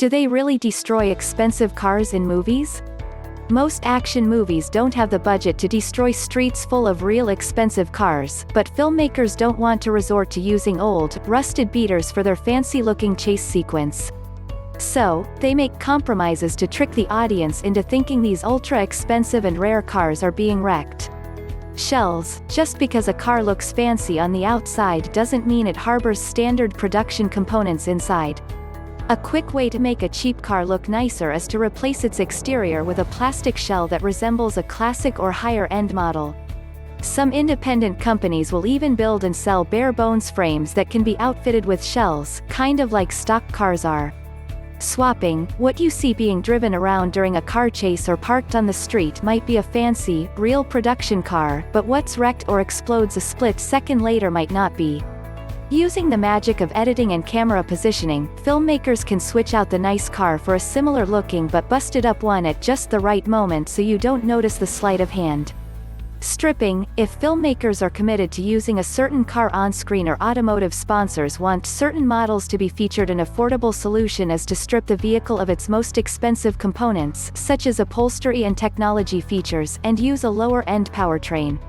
Do they really destroy expensive cars in movies? Most action movies don't have the budget to destroy streets full of real expensive cars, but filmmakers don't want to resort to using old, rusted beaters for their fancy-looking chase sequence. So, they make compromises to trick the audience into thinking these ultra-expensive and rare cars are being wrecked. Shells. Just because a car looks fancy on the outside doesn't mean it harbors standard production components inside. A quick way to make a cheap car look nicer is to replace its exterior with a plastic shell that resembles a classic or higher-end model. Some independent companies will even build and sell bare-bones frames that can be outfitted with shells, kind of like stock cars are. Swapping. What you see being driven around during a car chase or parked on the street might be a fancy, real production car, but what's wrecked or explodes a split second later might not be. Using the magic of editing and camera positioning, filmmakers can switch out the nice car for a similar looking but busted up one at just the right moment so you don't notice the sleight of hand. Stripping. If filmmakers are committed to using a certain car on screen or automotive sponsors want certain models to be featured, an affordable solution is to strip the vehicle of its most expensive components, such as upholstery and technology features, and use a lower-end powertrain.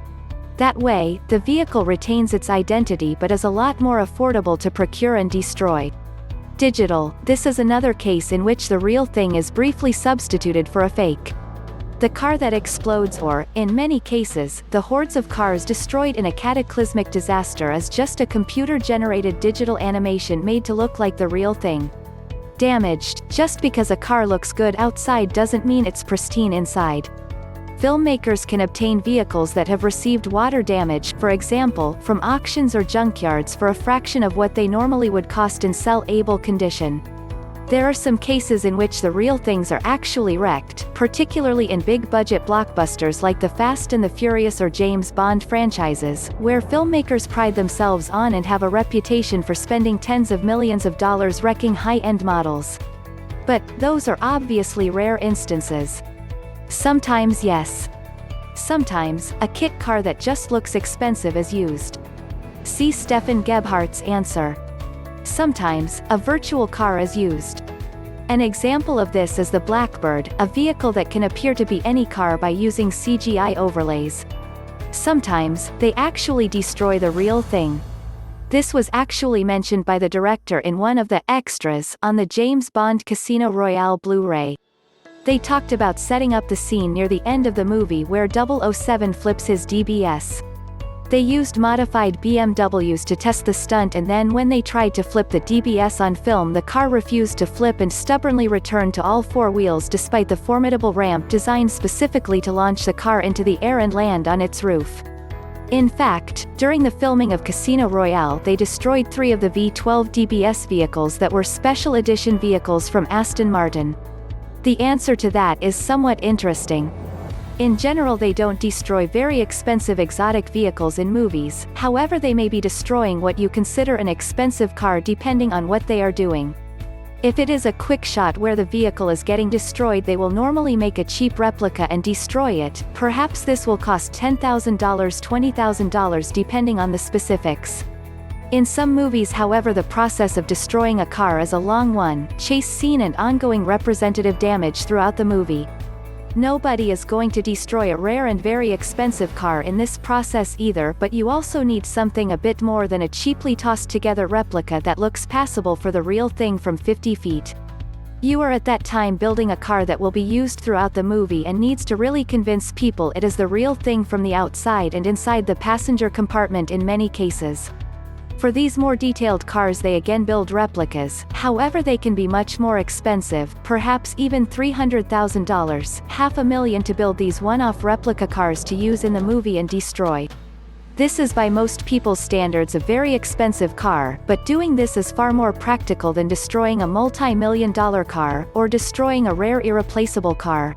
That way, the vehicle retains its identity but is a lot more affordable to procure and destroy. Digital. This is another case in which the real thing is briefly substituted for a fake. The car that explodes or, in many cases, the hordes of cars destroyed in a cataclysmic disaster is just a computer-generated digital animation made to look like the real thing. Damaged. Just because a car looks good outside doesn't mean it's pristine inside. Filmmakers can obtain vehicles that have received water damage, for example, from auctions or junkyards for a fraction of what they normally would cost in sell-able condition. There are some cases in which the real things are actually wrecked, particularly in big-budget blockbusters like the Fast and the Furious or James Bond franchises, where filmmakers pride themselves on and have a reputation for spending tens of millions of dollars wrecking high-end models. But those are obviously rare instances. Sometimes yes. Sometimes, a kit car that just looks expensive is used. See Stefan Gebhardt's answer. Sometimes, a virtual car is used. An example of this is the Blackbird, a vehicle that can appear to be any car by using CGI overlays. Sometimes, they actually destroy the real thing. This was actually mentioned by the director in one of the extras on the James Bond Casino Royale Blu-ray. They talked about setting up the scene near the end of the movie where 007 flips his DBS. They used modified BMWs to test the stunt, and then when they tried to flip the DBS on film, the car refused to flip and stubbornly returned to all four wheels despite the formidable ramp designed specifically to launch the car into the air and land on its roof. In fact, during the filming of Casino Royale they destroyed 3 of the V12 DBS vehicles that were special edition vehicles from Aston Martin. The answer to that is somewhat interesting. In general, they don't destroy very expensive exotic vehicles in movies, however they may be destroying what you consider an expensive car depending on what they are doing. If it is a quick shot where the vehicle is getting destroyed, they will normally make a cheap replica and destroy it. Perhaps this will cost $10,000, $20,000 depending on the specifics. In some movies, however, the process of destroying a car is a long one, chase scene and ongoing representative damage throughout the movie. Nobody is going to destroy a rare and very expensive car in this process either, but you also need something a bit more than a cheaply tossed together replica that looks passable for the real thing from 50 feet. You are at that time building a car that will be used throughout the movie and needs to really convince people it is the real thing from the outside and inside the passenger compartment in many cases. For these more detailed cars they again build replicas, however they can be much more expensive, perhaps even $300,000, $500,000 to build these one-off replica cars to use in the movie and destroy. This is by most people's standards a very expensive car, but doing this is far more practical than destroying a multi-million-dollar car, or destroying a rare irreplaceable car.